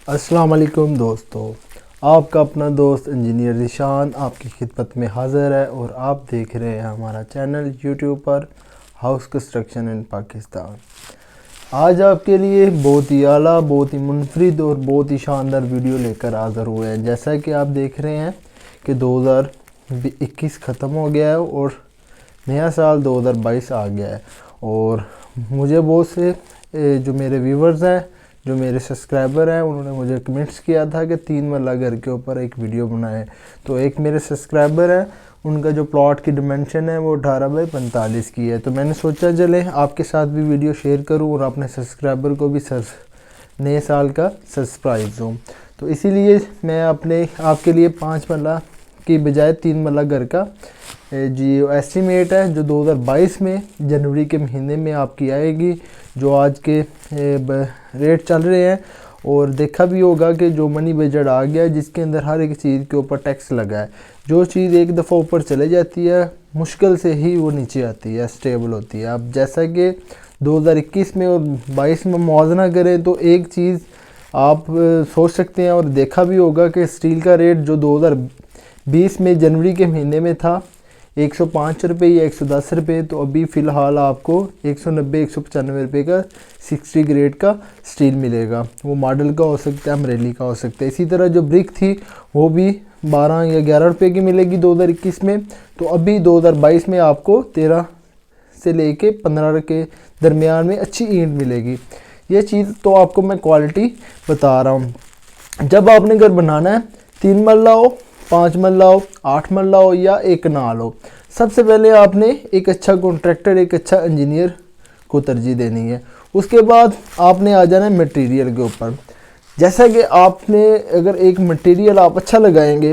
अस्सलाम वालेकुम दोस्तों, आपका अपना दोस्त इंजीनियर निशान आपकी खिदमत में हाज़िर है और आप देख रहे हैं हमारा चैनल यूट्यूब पर हाउस कंस्ट्रक्शन इन पाकिस्तान। आज आपके लिए बहुत ही आला, बहुत ही मुनफरिद और बहुत ही शानदार वीडियो लेकर हाज़िर हुए हैं। जैसा कि आप देख रहे हैं कि 2021 ख़त्म हो गया है और नया साल 2022 आ गया है और मुझे बहुत से जो मेरे व्यूवर्स हैं, जो मेरे सब्सक्राइबर हैं, उन्होंने मुझे कमेंट्स किया था कि 3 मरला घर के ऊपर एक वीडियो बनाएं। तो एक मेरे सब्सक्राइबर हैं, उनका जो प्लॉट की डिमेंशन है वो 18 बाई 45 की है। तो मैंने सोचा चले आपके साथ भी वीडियो शेयर करूं और अपने सब्सक्राइबर को भी नए साल का सरप्राइज़ दूँ। तो इसीलिए मैं आपके लिए 5 मरला की बजाय 3 मरला घर का जी एस्टीमेट है जो 2022 में जनवरी के महीने में आपकी आएगी। जो आज के रेट चल रहे हैं और देखा भी होगा कि जो मनी बजट आ गया है जिसके अंदर हर एक चीज़ के ऊपर टैक्स लगा है। जो चीज़ एक दफ़ा ऊपर चले जाती है मुश्किल से ही वो नीचे आती है, स्टेबल होती है। अब जैसा कि 2021 में और 22 में मुआवजा करें तो एक चीज़ आप सोच सकते हैं और देखा भी होगा कि स्टील का रेट जो 2020 में जनवरी के महीने में था 105 रुपये या 110 रुपये, तो अभी फ़िलहाल आपको 190-195 रुपये का 60 ग्रेड का स्टील मिलेगा। वो मॉडल का हो सकता है, अमरेली का हो सकता है। इसी तरह जो ब्रिक थी वो भी 12 या 11 रुपये की मिलेगी 2021 में। तो अभी 2022 में आपको 13 से लेके 15 के दरमियान में अच्छी ईंट मिलेगी। ये चीज़ तो आपको मैं क्वालिटी बता रहा हूँ। जब आपने घर बनाना है 3 मरला हो, 5 मरला हो, 8 मरला हो या एक कनाल हो, सबसे पहले आपने एक अच्छा कॉन्ट्रैक्टर, एक अच्छा इंजीनियर को तरजीह देनी है। उसके बाद आपने आ जाना है मटेरियल के ऊपर। जैसा कि आपने अगर एक मटेरियल आप अच्छा लगाएंगे,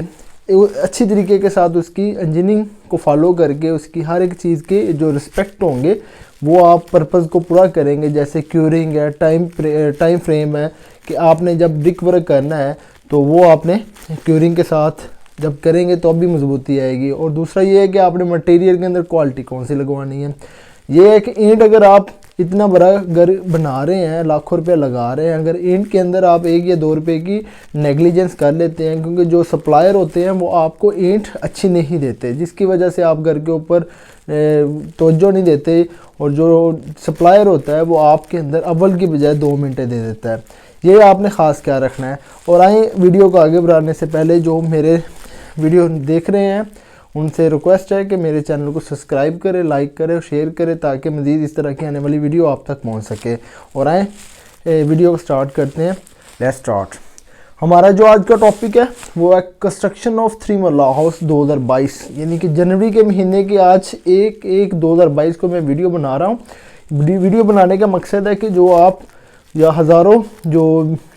अच्छी तरीके के साथ उसकी इंजीनियरिंग को फॉलो करके उसकी हर एक चीज़ के जो रिस्पेक्ट होंगे वो आप पर्पज़ को पूरा करेंगे। जैसे क्यूरिंग है, टाइम फ्रेम है कि आपने जब ब्रिक वर्क करना है तो वो आपने क्यूरिंग के साथ जब करेंगे तो अभी मजबूती आएगी। और दूसरा ये है कि आपने मटेरियल के अंदर क्वालिटी कौन सी लगवानी है। ये है कि ईंट अगर आप इतना बड़ा घर बना रहे हैं, लाखों रुपया लगा रहे हैं, अगर ईंट के अंदर आप 1 या 2 रुपये की नेग्लिजेंस कर लेते हैं, क्योंकि जो सप्लायर होते हैं वो आपको ईंट अच्छी नहीं देते, जिसकी वजह से आप घर के ऊपर तवज्जो नहीं देते और जो सप्लायर होता है वो आपके अंदर अव्वल की बजाय 2 मिनटें दे देता है। ये आपने ख़ास ख्याल रखना है। और आए वीडियो को आगे बढ़ाने से पहले जो मेरे वीडियो देख रहे हैं उनसे रिक्वेस्ट है कि मेरे चैनल को सब्सक्राइब करें, लाइक करें और शेयर करें ताकि मज़ीद इस तरह की आने वाली वीडियो आप तक पहुंच सके। और आए वीडियो को स्टार्ट करते हैं। Let's start. हमारा जो आज का टॉपिक है वो है कंस्ट्रक्शन ऑफ 3 मरला हाउस 2022, यानी कि जनवरी के महीने की आज 1/1/2022 को मैं वीडियो बना रहा हूँ। वीडियो बनाने का मकसद है कि जो आप या हज़ारों जो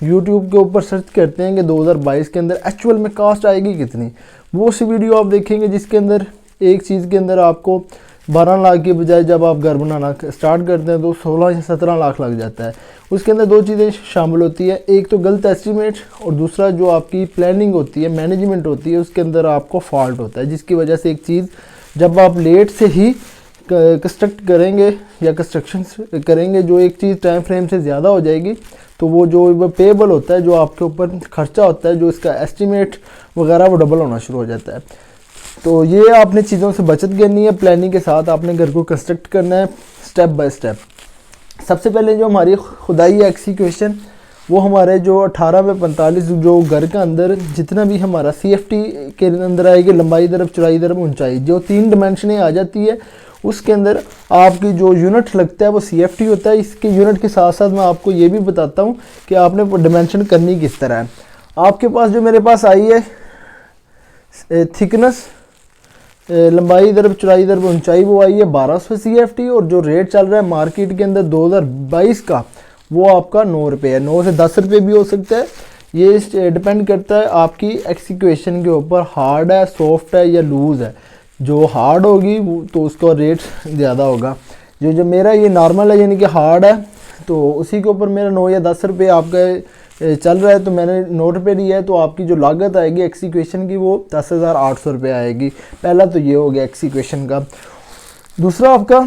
YouTube के ऊपर सर्च करते हैं कि 2022 के अंदर एक्चुअल में कास्ट आएगी कितनी, वो सी वीडियो आप देखेंगे जिसके अंदर एक चीज़ के अंदर आपको 12 लाख के बजाय जब आप घर बनाना स्टार्ट करते हैं तो 16 या 17 लाख लग जाता है। उसके अंदर 2 चीज़ें शामिल होती है, एक तो गलत एस्टीमेट और दूसरा जो आपकी प्लानिंग होती है, मैनेजमेंट होती है, उसके अंदर आपको फॉल्ट होता है, जिसकी वजह से एक चीज़ जब आप लेट से ही कंस्ट्रक्ट करेंगे या कंस्ट्रक्शन करेंगे, जो एक चीज़ टाइम फ्रेम से ज़्यादा हो जाएगी तो वो जो पेएबल होता है, जो आपके ऊपर खर्चा होता है, जो इसका एस्टीमेट वगैरह वो डबल होना शुरू हो जाता है। तो ये आपने चीज़ों से बचत करनी है। प्लानिंग के साथ आपने घर को कंस्ट्रक्ट करना है स्टेप बाय स्टेप। सबसे पहले जो हमारी खुदाई एक्सीक्यूशन वो हमारे जो 18 बाई 45 जो घर का अंदर जितना भी हमारा CFT के अंदर आएगी, लंबाई दरब चौड़ाई दरब ऊंचाई, जो 3 डिमेंशनें आ जाती है उसके अंदर आपकी जो यूनिट लगता है वो CFT होता है। इसके यूनिट के साथ साथ मैं आपको ये भी बताता हूँ कि आपने डिमेंशन करनी किस तरह है। आपके पास जो मेरे पास आई है थिकनेस, लंबाई दरब चौड़ाई दरब ऊंचाई, वो आई है 1200 CFT और जो रेट चल रहा है मार्केट के अंदर 2022 का वो आपका 9 रुपये है। 9 से 10 रुपये भी हो सकता है। ये डिपेंड करता है आपकी एक्सीक्यूशन के ऊपर, हार्ड है, सॉफ्ट है या लूज़ है। जो हार्ड होगी तो उसका रेट ज़्यादा होगा। जो मेरा ये नॉर्मल है यानी कि हार्ड है तो उसी के ऊपर मेरा 9 या 10 रुपये आपका चल रहा है, तो मैंने 9 रुपये लिया है। तो आपकी जो लागत आएगी एक्सीक्यूशन की वो 10,800 रुपये आएगी। पहला तो ये हो गया एक्सीक्यूशन का। दूसरा आपका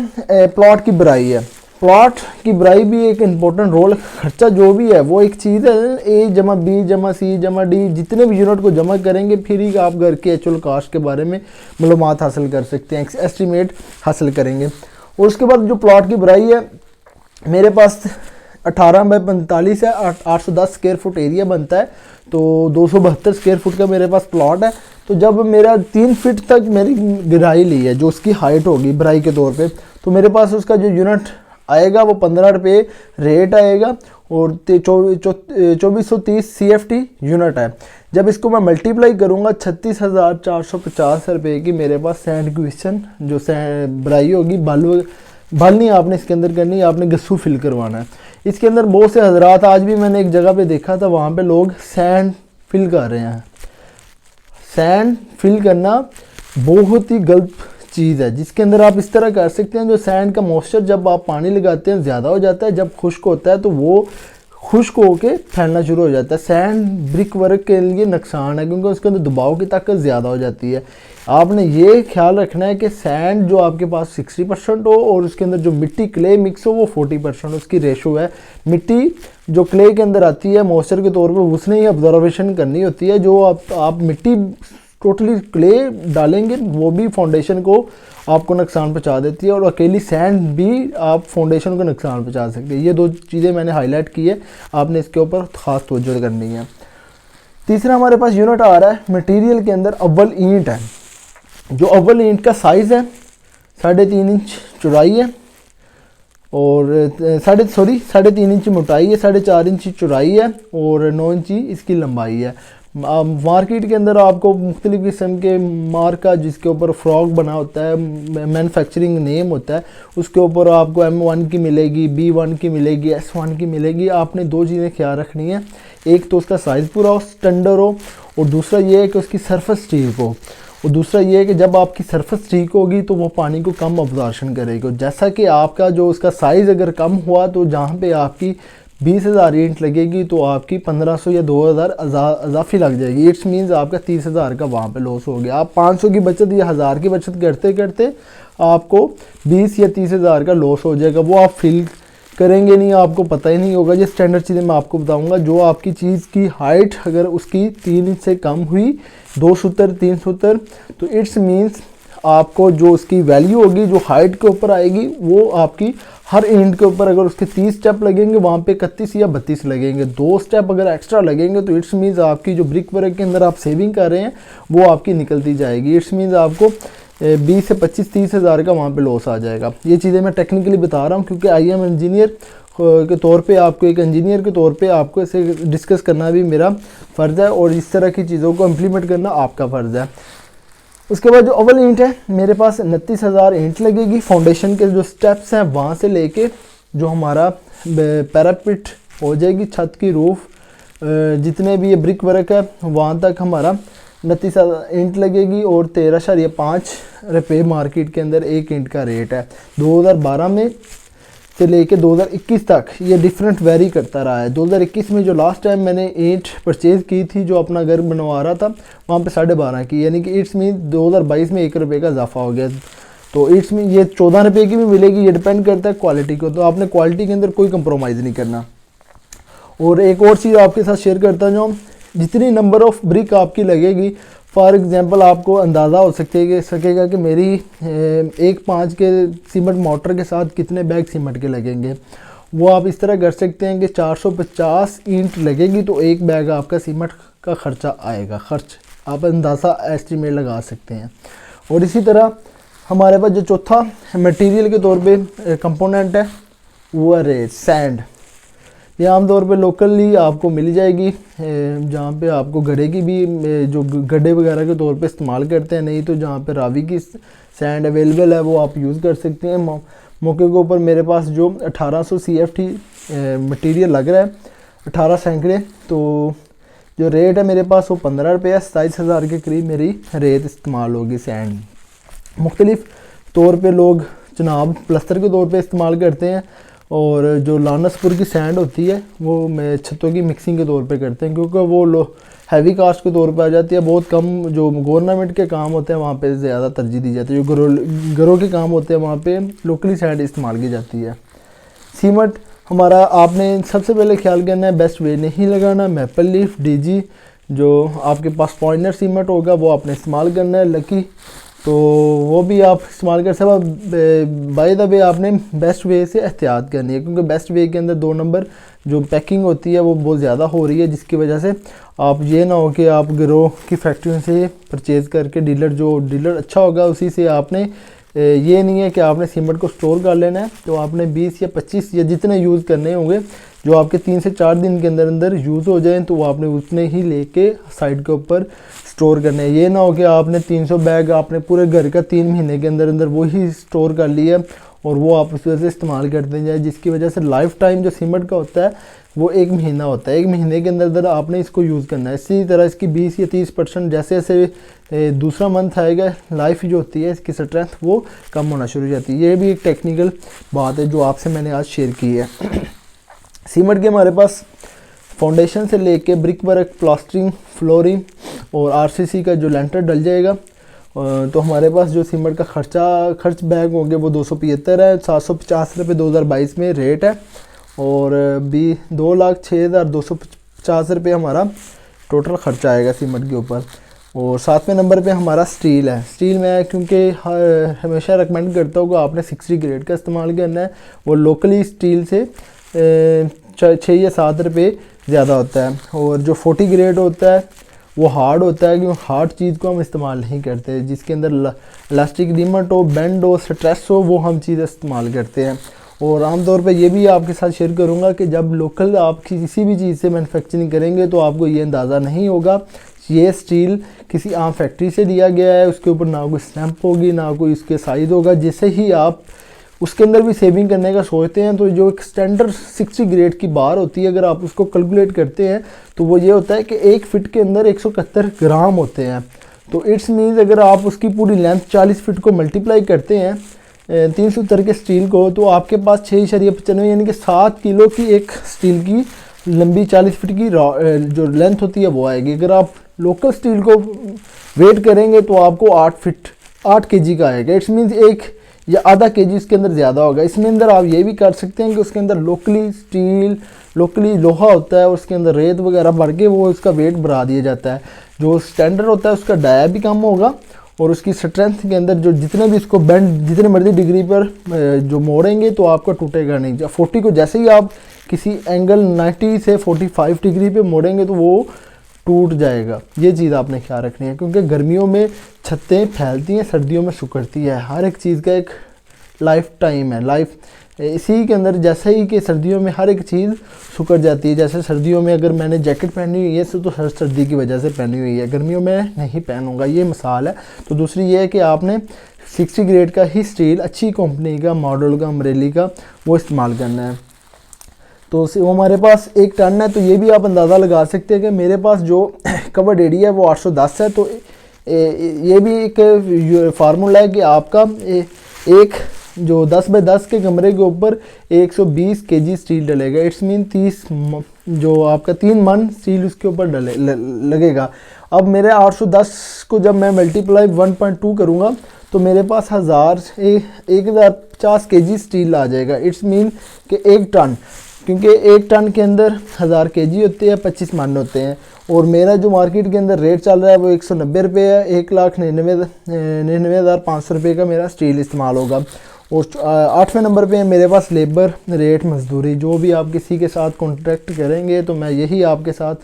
प्लॉट की बराई है। प्लॉट की बराई भी एक इम्पोर्टेंट रोल, खर्चा जो भी है वो एक चीज़ है, ए जमा बी जमा सी जमा डी, जितने भी यूनिट को जमा करेंगे फिर ही आप घर के एक्चुअल कास्ट के बारे में मालूमात हासिल कर सकते हैं, एस्टीमेट हासिल करेंगे। और उसके बाद जो प्लॉट की बराई है, मेरे पास 18x45 है, 810 स्क्वायर फुट एरिया बनता है, तो 272 स्क्वायर फुट का मेरे पास प्लॉट है। तो जब मेरा 3 फीट तक मेरी गहराई ली है, जो उसकी हाइट होगी बराई के तौर पे, तो मेरे पास उसका जो यूनिट आएगा वो 15 रुपये रेट आएगा और 2430 CFT यूनिट है। जब इसको मैं मल्टीप्लाई करूँगा 36,450 रुपये की मेरे पास सैंड एक्विजिशन जो बराई होगी, बल नहीं आपने इसके अंदर करनी, आपने गस्सू फिल करवाना है। इसके अंदर बहुत से हजरात, आज भी मैंने एक जगह पे देखा था, वहाँ पे लोग सैंड फिल कर रहे हैं। सैंड फिल करना बहुत ही गलत चीज़ है, जिसके अंदर आप इस तरह कर सकते हैं, जो सैंड का मॉइस्चर जब आप पानी लगाते हैं ज़्यादा हो जाता है, जब खुश्क होता है तो वो खुश्क होके फैलना शुरू हो जाता है। सैंड ब्रिक वर्क के लिए नुकसान है क्योंकि उसके अंदर दबाव की ताकत ज़्यादा हो जाती है। आपने ये ख्याल रखना है कि सैंड जो आपके पास 60% हो और उसके अंदर जो मिट्टी क्ले मिक्स हो वो 40% उसकी रेशो है। मिट्टी जो क्ले के अंदर आती है मॉइस्चर के तौर पर, उसने ही ऑब्जर्वेशन करनी होती है। जो आप मिट्टी टोटली क्ले डालेंगे वो भी फाउंडेशन को आपको नुकसान पहुंचा देती है, और अकेली सैंड भी आप फाउंडेशन को नुकसान पहुंचा सकते हैं। ये दो चीज़ें मैंने हाईलाइट की है, आपने इसके ऊपर ख़ास तवज्जो करनी है। तीसरा हमारे पास यूनिट आ रहा है मटेरियल के अंदर अव्वल ईंट है। जो अव्वल ईंट का साइज़ है 3.5 इंच चौड़ाई है और 3.5 इंच मोटाई है, 4.5 इंच चौड़ाई है और 9 इंच इसकी लंबाई है। मार्केट के अंदर आपको मुख्तलिफ़ किस्म के मार्क का, जिसके ऊपर फ्रॉग बना होता है, मैन्युफैक्चरिंग नेम होता है, उसके ऊपर आपको M1 की मिलेगी, B1 की मिलेगी, S1 की मिलेगी। आपने दो चीज़ें ख्याल रखनी है, एक तो उसका साइज़ पूरा हो, स्टैंडर्ड हो, और दूसरा ये है कि उसकी सरफेस ठीक हो। और दूसरा ये है कि जब आपकी सरफेस ठीक होगी तो वो पानी को कम अब्जॉर्प्शन करेगी। जैसा कि आपका जो उसका साइज़ अगर कम हुआ तो जहाँ पे आपकी 20,000 ईंट लगेगी तो आपकी 1500 या 2000 अजाफी लग जाएगी। इट्स मीन्स आपका 30,000 का वहाँ पे लॉस हो गया। आप 500 की बचत या 1000 की बचत करते करते आपको 20 या 30,000 का लॉस हो जाएगा। वो आप फील करेंगे नहीं, आपको पता ही नहीं होगा। ये स्टैंडर्ड चीज़ें मैं आपको बताऊंगा। जो आपकी चीज़ की हाइट अगर उसकी 3 इंच से कम हुई, 2 सूत्र 3 सूत्र, तो इट्स मीन्स आपको जो उसकी वैल्यू होगी जो हाइट के ऊपर आएगी वो आपकी हर ईंट के ऊपर अगर उसके 30 स्टेप लगेंगे वहाँ पे 31 या 32 लगेंगे। 2 स्टेप अगर एक्स्ट्रा लगेंगे तो इट्स मीन्स आपकी जो ब्रिक वर्क के अंदर आप सेविंग कर रहे हैं वो आपकी निकलती जाएगी। इट्स मीन्स आपको 20 से 25-30 हज़ार का वहाँ पे लॉस आ जाएगा। ये चीज़ें मैं टेक्निकली बता रहा हूँ क्योंकि आई एम इंजीनियर के तौर पे, आपको एक इंजीनियर के तौर पे आपको इसे डिस्कस करना भी मेरा फ़र्ज़ है और इस तरह की चीज़ों को इम्प्लीमेंट करना आपका फ़र्ज़ है। उसके बाद जो अव्वल ईंट है मेरे पास 29,000 ईंट लगेगी। फाउंडेशन के जो स्टेप्स हैं वहाँ से लेके जो हमारा पैरापिट हो जाएगी, छत की रूफ, जितने भी ये ब्रिक वर्क है वहाँ तक हमारा 29,000 ईंट लगेगी और 13.5 रुपये मार्केट के अंदर एक ईंट का रेट है। 2012 में से लेके 2021 तक ये डिफरेंट वेरी करता रहा है। 2021 में जो लास्ट टाइम मैंने ईंट परचेज़ की थी, जो अपना घर बनवा रहा था, वहाँ पे 12.5 की, यानी कि इट्स मीन 2022 में 1 रुपये का इजाफा हो गया। तो इट्स मीन ये 14 रुपये की भी मिलेगी। ये डिपेंड करता है क्वालिटी को, तो आपने क्वालिटी के अंदर कोई कंप्रोमाइज़ नहीं करना। और एक और चीज़ आपके साथ शेयर करता जाऊँ, जितनी नंबर ऑफ़ ब्रिक आपकी लगेगी, फॉर एग्ज़ाम्पल आपको अंदाज़ा हो सकेगा कि मेरी 1.5 के सीमेंट मोटर के साथ कितने बैग सीमेंट के लगेंगे। वो आप इस तरह कर सकते हैं कि 450 ईंट लगेगी तो एक बैग आपका सीमेंट का ख़र्चा आएगा। खर्च आप अंदाज़ा एस्टिमेट लगा सकते हैं। और इसी तरह हमारे पास जो चौथा मटेरियल के तौर पे कंपोनेंट है वो है रेत, सैंड। ये आमतौर पे लोकली आपको मिल जाएगी, जहाँ पे आपको गड्ढे की भी, जो गड्ढे वगैरह के तौर पे इस्तेमाल करते हैं, नहीं तो जहाँ पे रावी की सैंड अवेलेबल है वो आप यूज़ कर सकते हैं। मौके के ऊपर मेरे पास जो 1800 CFT मटेरियल लग रहा है, 18 सैकड़े, तो जो रेट है मेरे पास वो 15 रुपये है। 27,000 के करीब मेरी रेत इस्तेमाल होगी। सैंड मुख्तलिफ़ तौर पर लोग जनाब प्लस्तर के तौर पर इस्तेमाल करते हैं, और जो लानसपुर की सैंड होती है वो छतों की मिक्सिंग के तौर पे करते हैं, क्योंकि वो हैवी कास्ट के तौर पे आ जाती है। बहुत कम जो गवर्नमेंट के काम होते हैं वहाँ पे ज़्यादा तरजीह दी जाती है। जो घरों के काम होते हैं वहाँ पे लोकली सैंड इस्तेमाल की जाती है। सीमेंट हमारा आपने सबसे पहले ख्याल करना है बेस्ट वे नहीं लगाना। मैपल लीफ डीजी जो आपके पास पॉइंटर सीमेंट होगा वो आपने इस्तेमाल करना है। लकी तो वो भी आप इस्तेमाल कर सकते। बाय द वे आपने बेस्ट वे से एहतियात करनी है, क्योंकि बेस्ट वे के अंदर 2 नंबर जो पैकिंग होती है वो बहुत ज़्यादा हो रही है, जिसकी वजह से आप ये ना हो कि आप गिरोह की फैक्ट्री से परचेज़ करके डीलर अच्छा होगा उसी से आपने ये नहीं है कि आपने सीमेंट को स्टोर कर लेना है। तो आपने 20 या 25 या जितने यूज़ करने होंगे जो आपके 3 से 4 दिन के अंदर अंदर यूज़ हो जाएं, तो वो आपने उतने ही लेके साइड के ऊपर स्टोर करना है। ये ना हो कि आपने 300 बैग आपने पूरे घर का 3 महीने के अंदर अंदर वही स्टोर कर लिया और वो आप उस वजह से इस्तेमाल करते जाए, जिसकी वजह से लाइफ टाइम जो सीमेंट का होता है वो 1 महीना होता है। 1 महीने के अंदर अंदर आपने इसको यूज़ करना है। इसी तरह इसकी 20 या 30% जैसे जैसे दूसरा मंथ आएगा लाइफ जो होती है इसकी स्ट्रेंथ वो कम होना शुरू हो जाती है। ये भी एक टेक्निकल बात है जो आपसे मैंने आज शेयर की है। सीमेंट के हमारे पास फाउंडेशन से लेके ब्रिक वर्क, प्लास्टरिंग, फ्लोरिंग और आरसीसी का जो लेंटर डल जाएगा। तो हमारे पास जो सीमेंट का खर्च बैग होंगे वो 275 है। 750 रुपये 2022 में रेट है और भी 2,06,250 रुपये हमारा टोटल खर्चा आएगा सीमेंट के ऊपर। और 7वें नंबर पे हमारा स्टील है। स्टील में क्योंकि हमेशा रिकमेंड करता हूँ कि आपने 60 ग्रेड का इस्तेमाल करना है। वो लोकली स्टील से 6 या 7 रुपये ज़्यादा होता है, और जो 40 ग्रेड होता है वो हार्ड होता है, क्योंकि हार्ड चीज़ को हम इस्तेमाल नहीं करते। जिसके अंदर इलास्टिक रिमट हो, बेंड हो, स्ट्रेस हो, वो हम चीज़ इस्तेमाल करते हैं। और आमतौर पे ये भी आपके साथ शेयर करूँगा कि जब लोकल आप किसी भी चीज़ से मैन्युफैक्चरिंग करेंगे तो आपको ये अंदाज़ा नहीं होगा ये स्टील किसी आम फैक्ट्री से लिया गया है। उसके ऊपर ना कोई स्टैंप होगी, ना कोई उसके साइज़ होगा। जैसे ही आप उसके अंदर भी सेविंग करने का सोचते हैं तो जो एक स्टैंडर्ड 60 ग्रेड की बार होती है, अगर आप उसको कैलकुलेट करते हैं तो वो ये होता है कि 1 फिट के अंदर 171 ग्राम होते हैं। तो इट्स मीन्स अगर आप उसकी पूरी लेंथ 40 फिट को मल्टीप्लाई करते हैं 370 के स्टील को, तो आपके पास 6.95 यानी कि 7 किलो की एक स्टील की लंबी 40 फिट की जो लेंथ होती है वो आएगी। अगर आप लोकल स्टील को वेट करेंगे तो आपको 8 केजी का आएगा। इट्स मीन्स 1 या आधा केजी इसके अंदर ज़्यादा होगा। इसमें अंदर आप ये भी कर सकते हैं कि उसके अंदर लोकली स्टील, लोकली लोहा होता है, उसके अंदर रेत वगैरह भर के वो उसका वेट बढ़ा दिया जाता है। जो स्टैंडर्ड होता है उसका डाया भी कम होगा और उसकी स्ट्रेंथ के अंदर जो जितने भी इसको बेंड जितने मर्जी डिग्री पर जो मोड़ेंगे तो आपका टूटेगा नहीं। 40 को जैसे ही आप किसी एंगल 90 से 45 डिग्री पे मोड़ेंगे तो वो टूट जाएगा। ये चीज़ आपने ख्याल रखनी है, क्योंकि गर्मियों में छतें फैलती हैं, सर्दियों में सुकड़ती है। हर एक चीज़ का एक लाइफ टाइम है। इसी के अंदर जैसे ही कि सर्दियों में हर एक चीज़ सुकड़ जाती है। जैसे सर्दियों में अगर मैंने जैकेट पहनी हुई है तो हर सर्दी की वजह से पहनी हुई है, गर्मियों में नहीं पहनूंगा, ये मिसाल है। तो दूसरी ये है कि आपने 60 ग्रेड का ही स्टील, अच्छी कंपनी का, मॉडल का, अमरेली का, वो इस्तेमाल करना है। तो वो हमारे पास 1 टन है। तो ये भी आप अंदाज़ा लगा सकते हैं कि मेरे पास जो कवर्ड एरिया है वो 810 है। तो ये भी एक फार्मूला है कि आपका एक जो 10 बाय 10 के कमरे के ऊपर 120 केजी स्टील डलेगा। इट्स मीन 30 जो आपका 3 मन स्टील उसके ऊपर लगेगा। अब मेरे 810 को जब मैं मल्टीप्लाई 1.2 करूँगा तो मेरे पास 1050 केजी स्टील आ जाएगा। इट्स मीन कि 1 टन, क्योंकि 1 टन के अंदर 1000 केजी होते हैं, 25 मन होते हैं। और मेरा जो मार्केट के अंदर रेट चल रहा है वो 190 रुपये है। 1,99,500 रुपये का मेरा स्टील इस्तेमाल होगा। और 8वें नंबर पे मेरे पास लेबर रेट, मजदूरी। जो भी आप किसी के साथ कॉन्ट्रैक्ट करेंगे तो मैं यही आपके साथ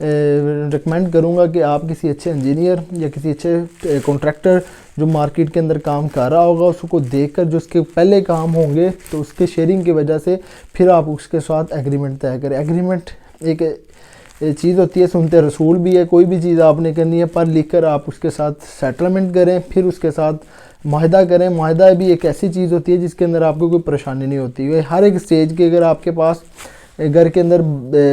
रिकमेंड करूंगा कि आप किसी अच्छे इंजीनियर या किसी अच्छे कॉन्ट्रैक्टर जो मार्केट के अंदर काम कर रहा होगा उसको देखकर, जो उसके पहले काम होंगे तो उसके शेयरिंग की वजह से फिर आप उसके साथ एग्रीमेंट तय करें। एग्रीमेंट एक चीज़ होती है, सुनते रसूल भी है। कोई भी चीज़ आपने करनी है पर लिख कर आप उसके साथ सेटलमेंट करें, फिर उसके साथ माहिदा करें। माहिदा भी एक ऐसी चीज़ होती है जिसके अंदर आपको कोई परेशानी नहीं होती है। हर एक स्टेज के, अगर आपके पास घर के अंदर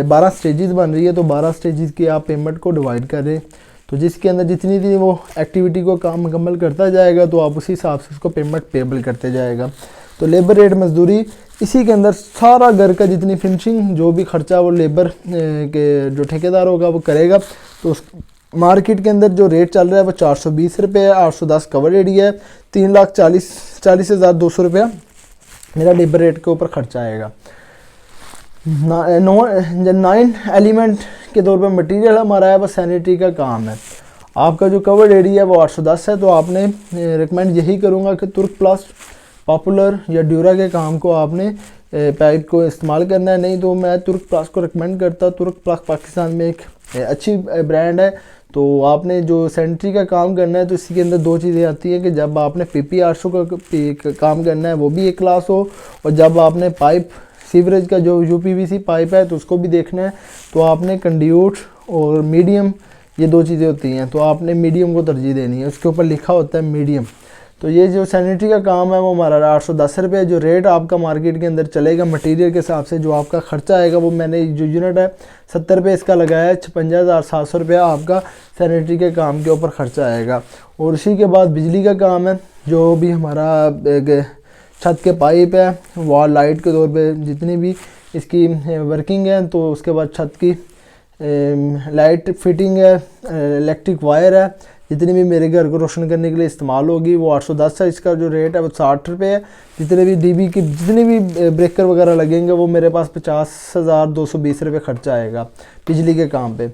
12 स्टेजेस बन रही है तो 12 स्टेजेस की आप पेमेंट को डिवाइड करें। तो जिसके अंदर जितनी भी वो एक्टिविटी को काम मुकम्मल करता जाएगा तो आप उसी हिसाब से उसको पेमेंट पेबल करते जाएगा। तो लेबर रेट, मजदूरी, इसी के अंदर सारा घर का जितनी फिनिशिंग जो भी खर्चा वो लेबर के जो ठेकेदार होगा वो करेगा। तो उस मार्केट के अंदर जो रेट चल रहा है वो 420 रुपये है। 810 कवर एरिया है। 3,40,200 रुपया मेरा लेबर रेट के ऊपर खर्चा आएगा। 9 एलिमेंट के तौर पर मटेरियल हमारा है, वो सैनिटरी का काम है। आपका जो कवर्ड एरिया है वो 810 है, तो आपने रिकमेंड यही करूँगा कि तुर्क प्लास्ट, पॉपुलर या ड्यूरा के काम को आपने पाइप को इस्तेमाल करना है। नहीं तो मैं तुर्क प्लास्ट को रिकमेंड करता। तुर्क प्लास्ट पाकिस्तान में एक अच्छी ब्रांड है। तो आपने जो सैनिटरी का काम करना है तो इसी के अंदर दो चीज़ें आती हैं कि जब आपने पीपी 800 का काम करना है वो भी एक क्लास हो, और जब आपने पाइप सीवरेज का जो यूपीवीसी पाइप है तो उसको भी देखना है, तो आपने कंड्यूट और मीडियम, ये दो चीज़ें होती हैं, तो आपने मीडियम को तरजीह देनी है। उसके ऊपर लिखा होता है मीडियम। तो ये जो सैनिटरी का काम है वो हमारा 810 रुपये। जो रेट आपका मार्केट के अंदर चलेगा मटेरियल के हिसाब से जो आपका खर्चा आएगा, वो मैंने जो यूनिट है 70 रुपये इसका लगाया है, 55,700 रुपया आपका सैनिटरी के काम के ऊपर खर्चा आएगा। और उसी के बाद बिजली का काम है, जो भी हमारा छत के पाइप है, वॉल लाइट के तौर पे जितनी भी इसकी वर्किंग है, तो उसके बाद छत की लाइट फिटिंग है, इलेक्ट्रिक वायर है, जितनी भी मेरे घर को रोशन करने के लिए इस्तेमाल होगी वो 810 है। इसका जो रेट है वो 60 रुपये है। जितने भी डीबी की जितने भी ब्रेकर वगैरह लगेंगे वो मेरे पास 50,220 रुपये खर्चा आएगा बिजली के काम पे।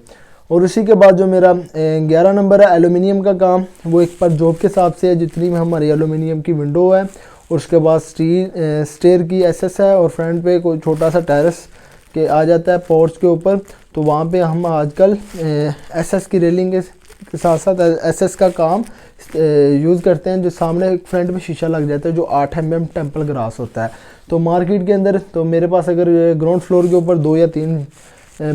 और उसी के बाद जो मेरा 11 नंबर है एलुमिनियम का काम, वो एक पर जॉब के हिसाब से है, जितनी भी हमारी एलुमिनियम की विंडो है, और उसके बाद स्टेयर की एसएस है, और फ्रंट पे कोई छोटा सा टेरेस के आ जाता है पोर्च के ऊपर, तो वहाँ पे हम आजकल एसएस की रेलिंग के साथ साथ एसएस का काम यूज़ करते हैं, जो सामने फ्रंट में शीशा लग जाता है जो 8 mm टेम्पल ग्रास होता है। तो मार्केट के अंदर तो मेरे पास अगर ग्राउंड फ्लोर के ऊपर 2 या 3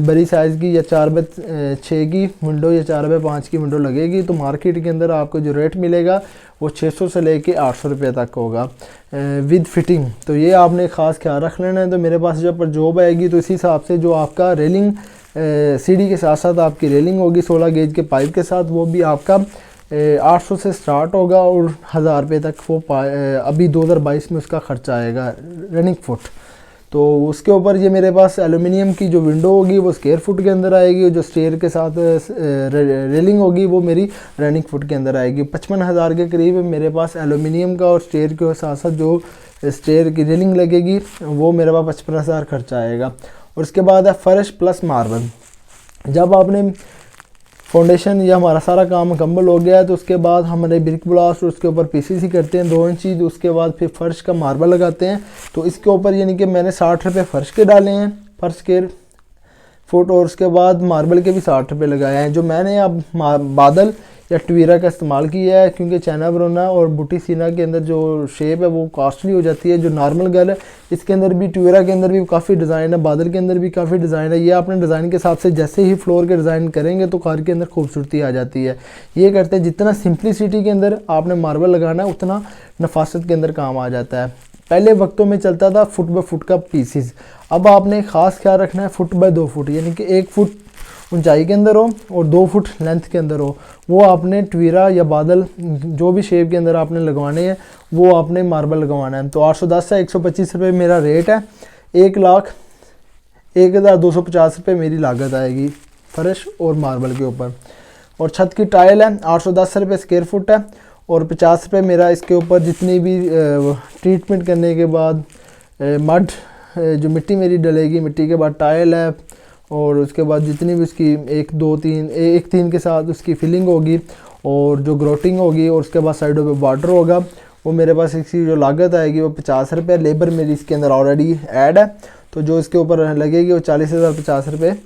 बड़ी साइज़ की या 4x6 की विंडो या 4x5 की विंडो लगेगी, तो मार्केट के अंदर आपको जो रेट मिलेगा वो 600 से लेके 800 रुपये तक होगा विद फिटिंग। तो ये आपने ख़ास ख्याल रख लेना है। तो मेरे पास जब पर जॉब आएगी तो इसी हिसाब से जो आपका रेलिंग सीढ़ी के साथ साथ आपकी रेलिंग होगी 16 गेज के पाइप के साथ, वो भी आपका 800 से स्टार्ट होगा और 1000 रुपये तक वो अभी 2022 में उसका खर्चा आएगा रनिंग फुट। तो उसके ऊपर ये मेरे पास एलुमिनियम की जो विंडो होगी वो स्क्वायर फुट के अंदर आएगी, जो स्टेयर के साथ रेलिंग होगी वो मेरी रनिंग फुट के अंदर आएगी। 55,000 के करीब मेरे पास एलुमिनियम का और स्टेयर के साथ साथ जो स्टेयर की रेलिंग लगेगी वो मेरे पास 55,000 खर्चा आएगा। और उसके बाद है फर्श प्लस मार्बल। जब आपने फाउंडेशन या हमारा सारा काम मुकम्मल हो गया है तो उसके बाद हमारे ब्रिक ब्लास्ट और उसके ऊपर पीसीसी करते हैं 2 इंची, उसके बाद फिर फर्श का मार्बल लगाते हैं। तो इसके ऊपर यानी कि मैंने 60 रुपये फर्श के डाले हैं पर स्क्वायर फुट, और उसके बाद मार्बल के भी 60 रुपये लगाए हैं। जो मैंने अब बादल या ट्वीरा का इस्तेमाल किया है, क्योंकि चाइना बरोना और बूटी सीना के अंदर जो शेप है वो कॉस्टली हो जाती है। जो नॉर्मल गर्ल है इसके अंदर भी, ट्वीरा के अंदर भी काफ़ी डिज़ाइन है, बादल के अंदर भी काफ़ी डिज़ाइन है। ये अपने डिज़ाइन के हिसाब से जैसे ही फ्लोर के डिज़ाइन करेंगे तो कार के अंदर खूबसूरती आ जाती है। ये करते हैं जितना सिंपलिसिटी के अंदर आपने मार्बल लगाना है उतना नफासत के अंदर काम आ जाता है। पहले वक्तों में चलता था फुट बाय फुट का पीसीस, अब आपने ख़ास ख्याल रखना है फुट बाय 2 फुट, यानी कि 1 फुट ऊंचाई के अंदर हो और 2 फुट लेंथ के अंदर हो। वो आपने ट्वीरा या बादल जो भी शेप के अंदर आपने लगवाने हैं वो आपने मार्बल लगवाना है। तो 810 से 125 रुपये मेरा रेट है, 1,01,250 रुपये मेरी लागत आएगी फर्श और मार्बल के ऊपर। और छत की टाइल है 810 रुपये स्क्वायर फुट है, और 50 रुपये मेरा इसके ऊपर जितनी भी ट्रीटमेंट करने के बाद मड जो मिट्टी मेरी डलेगी, मिट्टी के बाद टाइल है, और उसके बाद जितनी भी उसकी 1 2 3 1 3 के साथ उसकी फिलिंग होगी, और जो ग्रोटिंग होगी, और उसके बाद साइडों पे बॉर्डर होगा, वो मेरे पास इसकी जो लागत आएगी वो 50 रुपये। लेबर मेरी इसके अंदर ऑलरेडी ऐड है, तो जो इसके ऊपर लगेगी वो 40,050 रुपये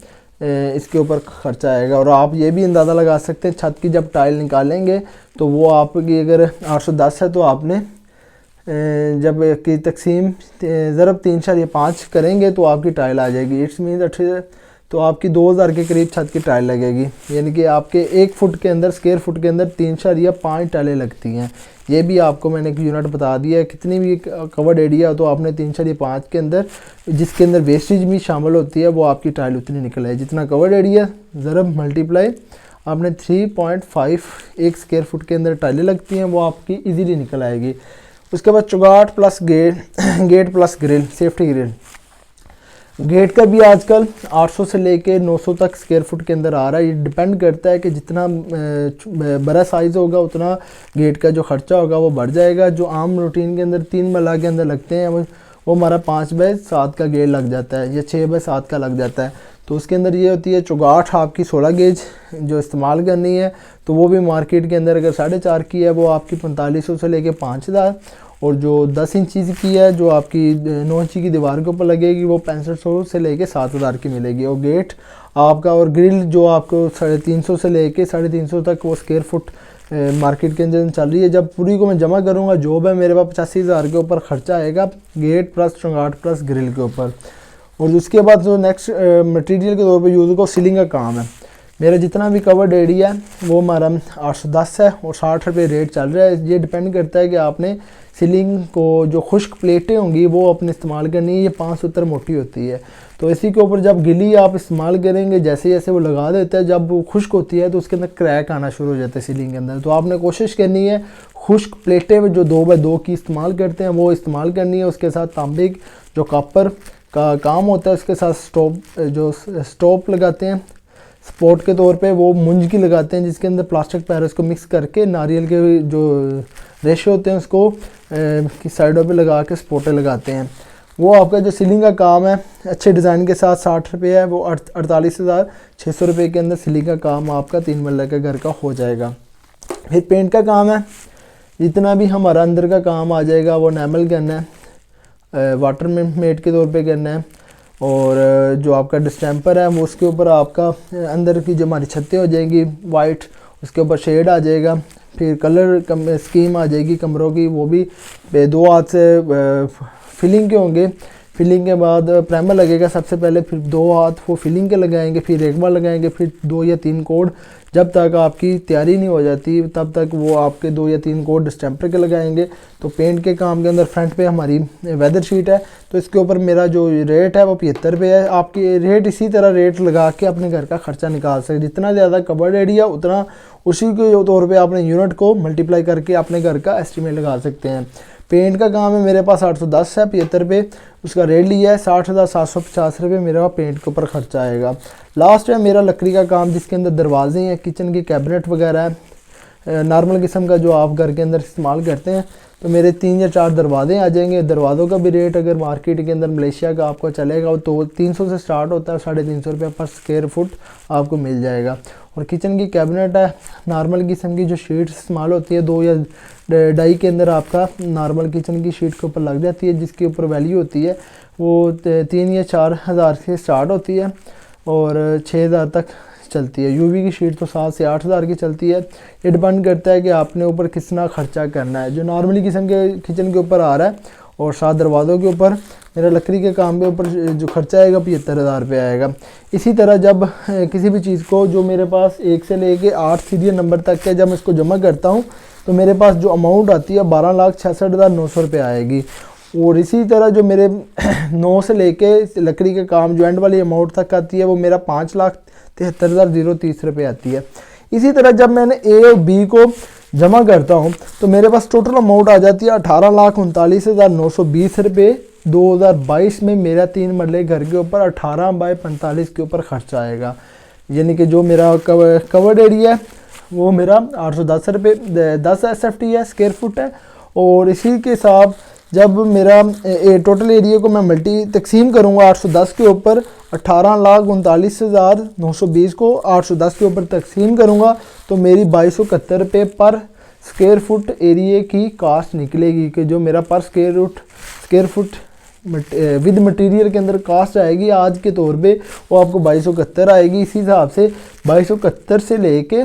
इसके ऊपर खर्चा आएगा। और आप ये भी अंदाज़ा लगा सकते हैं छत की जब टाइल निकालेंगे तो वो आपकी अगर 810 है तो आपने जब की तकसीम ज़रब 3.5 करेंगे तो आपकी टाइल आ जाएगी। इट्स मीन तो आपकी 2000 के करीब छत की टाइल लगेगी, यानी कि आपके 1 फुट के अंदर स्क्वायर फुट के अंदर 3.5 टाइलें लगती हैं। ये भी आपको मैंने एक यूनिट बता दिया है। कितनी भी कवर्ड एरिया हो तो आपने 3.5 के अंदर जिसके अंदर वेस्टेज भी शामिल होती है वो आपकी टाइल उतनी निकल आए। जितना कवर्ड एरिया ज़रब मल्टीप्लाई आपने 3.5 1 स्क्वायर फुट के अंदर टाइलें लगती हैं वो आपकी ईजीली निकल आएगी। उसके बाद चुगाट plus gate plus grill, safety grill. Gate का भी आजकल 800 से लेके 900 तक स्क्वायर फुट के अंदर आ रहा है। ये डिपेंड करता है कि जितना बड़ा साइज़ होगा उतना गेट का जो खर्चा होगा वो बढ़ जाएगा। जो आम रूटीन के अंदर 3 मरला के अंदर लगते हैं वो हमारा 5x7 का गेट लग जाता है या 6x7 का लग जाता है। तो उसके अंदर ये होती है चौगाठ आपकी 16 गेज जो इस्तेमाल करनी है, तो वो भी मार्केट के अंदर अगर 4.5 की है वो आपकी 4500 से लेके 5000, और जो 10 इंची की है जो आपकी 9 इंची की दीवार के ऊपर लगेगी वो 6500 से लेके 7000 की मिलेगी। और गेट आपका और ग्रिल जो आपको 350 से लेके 350 तक वो स्क्वायर फुट मार्केट के अंदर चल रही है। जब पूरी को मैं जमा करूँगा जो है मेरे पास 85,000 के ऊपर खर्चा आएगा गेट प्लस चौगाठ प्लस ग्रिल के ऊपर। और उसके बाद जो नेक्स्ट मटेरियल के तौर पे यूज़ को सीलिंग का काम है। मेरा जितना भी कवर्ड एरिया है वो हमारा 810 है और 60 रुपये रेट चल रहा है। ये डिपेंड करता है कि आपने सीलिंग को जो खुश्क प्लेटें होंगी वो अपने इस्तेमाल करनी है। ये 5 सूत्र मोटी होती है, तो इसी के ऊपर जब गिली आप इस्तेमाल करेंगे जैसे जैसे वो लगा देते हैं, जब वो खुश्क होती है तो उसके अंदर क्रैक आना शुरू हो जाता है सीलिंग के अंदर। तो आपने कोशिश करनी है खुश्क प्लेटें जो 2x2 की इस्तेमाल करते हैं वो इस्तेमाल करनी है। उसके साथ तांबे जो कॉपर का काम होता है उसके साथ स्टॉप लगाते हैं सपोर्ट के तौर पे, वो मुंज की लगाते हैं जिसके अंदर प्लास्टिक पैरस को मिक्स करके नारियल के जो रेशे होते हैं उसको की साइडों पे लगा के सपोर्टें लगाते हैं। वो आपका जो सीलिंग का काम है अच्छे डिज़ाइन के साथ 60 रुपये है, वो 48,600 रुपये के अंदर सीलिंग का काम आपका 3 मरला के घर का हो जाएगा। फिर पेंट का काम है, जितना भी हमारा अंदर का काम आ जाएगा वो एनामल करना है, वाटर मेट के तौर पे करना है। और जो आपका डिस्टेंपर है वो उसके ऊपर आपका अंदर की जो हमारी छतें हो जाएंगी वाइट, उसके ऊपर शेड आ जाएगा। फिर कलर स्कीम आ जाएगी कमरों की, वो भी 2 हाथ से फिलिंग के होंगे। फिलिंग के बाद प्राइमर लगेगा सबसे पहले, फिर 2 हाथ वो फिलिंग के लगाएंगे, फिर एक बार लगाएंगे, फिर 2 या 3 कोड। जब तक आपकी तैयारी नहीं हो जाती तब तक वो आपके 2 या 3 कोड डिस्टेंपर के लगाएंगे। तो पेंट के काम के अंदर फ्रंट पे हमारी वेदर शीट है, तो इसके ऊपर मेरा जो रेट है वो 75 रुपये है। आपकी रेट इसी तरह रेट लगा के अपने घर का खर्चा निकाल सकते। जितना ज़्यादा कवर्ड एरिया उतना उसी के तौर पे आपने यूनिट को मल्टीप्लाई करके अपने घर का एस्टीमेट लगा सकते हैं। पेंट का काम है मेरे पास 810 है, 75 रुपये उसका रेट लिया है। 60,750 रुपये मेरा पेंट के ऊपर खर्चा आएगा। लास्ट है मेरा लकड़ी का काम जिसके अंदर दरवाजे हैं, किचन की कैबिनेट वगैरह है, नॉर्मल किस्म का जो आप घर के अंदर इस्तेमाल करते हैं। तो मेरे 3 या 4 दरवाजे आ जाएंगे। दरवाज़ों का भी रेट अगर मार्केट के अंदर मलेशिया का आपको चलेगा तो 300 से स्टार्ट होता है, 350 रुपये पर स्क्वायर फुट आपको मिल जाएगा। और किचन की कैबिनेट है, नॉर्मल किस्म की जो शीट इस्तेमाल होती है 2 या 2.5 के अंदर आपका नॉर्मल किचन की शीट के ऊपर लग जाती है, जिसके ऊपर वैल्यू होती है वो 3 या 4 हज़ार से स्टार्ट होती है और 6,000 तक चलती है। यूवी की शीट तो 7 से 8,000 की चलती है। ये डिपेंड करता है कि आपने ऊपर कितना खर्चा करना है। जो नॉर्मली किस्म के किचन के ऊपर आ रहा है और 7 दरवाज़ों के ऊपर मेरा लकड़ी के काम के ऊपर जो खर्चा आएगा 75,000 रुपये आएगा। इसी तरह जब किसी भी चीज़ को जो मेरे पास 1 से लेके 8 सीरियल नंबर तक है जब मैं इसको जमा करता हूँ तो मेरे पास जो अमाउंट आती है 12,66,900 रुपये आएगी। और इसी तरह जो मेरे 9 से लेके लकड़ी के काम जो एंड वाली अमाउंट तक आती है वो मेरा 5,73,030 रुपये आती है। इसी तरह जब मैंने ए और बी को जमा करता हूँ तो मेरे पास टोटल अमाउंट आ जाती है 18,39,920 रुपये। 2022 में मेरा 3 मरले घर के ऊपर 18/45 के ऊपर खर्चा आएगा। यानी कि जो मेरा कवर्ड एरिया है वो मेरा 810 रुपये 10 SFT है, स्क्वायर फुट है। और इसी के साथ जब मेरा टोटल एरिया को मैं तकसीम करूँगा 810 के ऊपर 18,39,920 को 810 के ऊपर तकसीम करूँगा तो मेरी 2271 रुपये पर स्क्वायर फुट एरिया की कास्ट निकलेगी कि जो मेरा पर स्क्वायर फुट विद मटेरियल के अंदर कास्ट आएगी आज के तौर पे वो आपको 2271 आएगी। इसी हिसाब से 2271 से लेके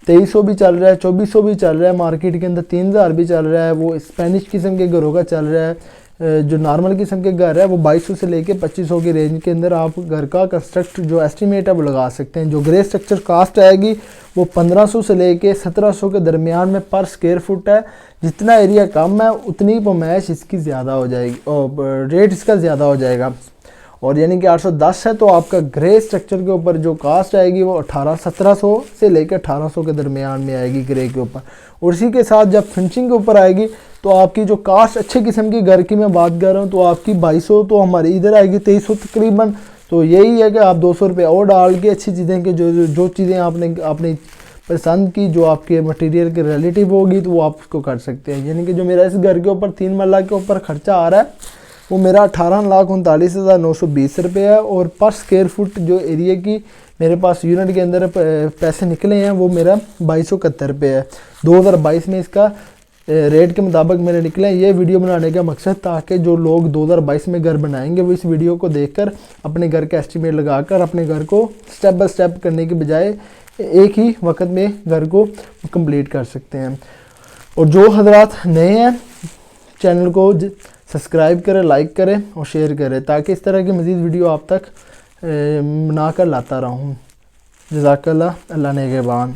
2300 भी चल रहा है, 2400 भी चल रहा है, मार्केट के अंदर 3000 भी चल रहा है। वो स्पेनिश किस्म के घरों का चल रहा है। जो नॉर्मल किस्म के घर है वो 2200 से लेके 2500 की रेंज के अंदर आप घर का कंस्ट्रक्ट जो एस्टीमेट है वो लगा सकते हैं। जो ग्रे स्ट्रक्चर कास्ट आएगी वो 1500 से लेके 1700 के दरमियान में पर स्क्वायर फुट है। जितना एरिया कम है उतनी पमैश इसकी ज़्यादा हो जाएगी और रेट इसका ज़्यादा हो जाएगा। और यानी कि 810 है तो आपका ग्रे स्ट्रक्चर के ऊपर जो कास्ट आएगी वो 1700 से लेकर 1800 के दरमियान में आएगी ग्रे के ऊपर। और इसी के साथ जब फिनिशिंग के ऊपर आएगी तो आपकी जो कास्ट अच्छे किस्म की घर की मैं बात कर रहा हूँ तो आपकी 2200 तो हमारी इधर आएगी 2300 तकरीबन। तो यही है कि आप 200 रुपये और डाल के अच्छी चीज़ें के जो चीज़ें आपने अपनी पसंद की जो आपके मटेरियल के रिलेटिव होगी तो वो आप उसको कर सकते हैं। यानी कि जो मेरा इस घर के ऊपर 3 मरला के ऊपर खर्चा आ रहा है वो मेरा 18,39,920 रुपये है। और पर स्क्वायर फुट जो एरिया की मेरे पास यूनिट के अंदर पैसे निकले हैं वो मेरा 2271 रुपये है। 2022 में इसका रेट के मुताबिक मेरे निकले हैं। ये वीडियो बनाने का मकसद ताकि जो लोग 2022 में घर बनाएंगे वो इस वीडियो को देखकर अपने घर का एस्टीमेट लगाकर अपने घर को स्टेप बाय स्टेप करने के बजाय एक ही वक्त में घर को कंप्लीट कर सकते हैं। और जो हजरात नए हैं चैनल को सब्सक्राइब करें, लाइक करें और शेयर करें ताकि इस तरह की मज़ीद वीडियो आप तक बना कर लाता रहूँ। जज़ाकल्लाह, अल्लाह नेगहबान।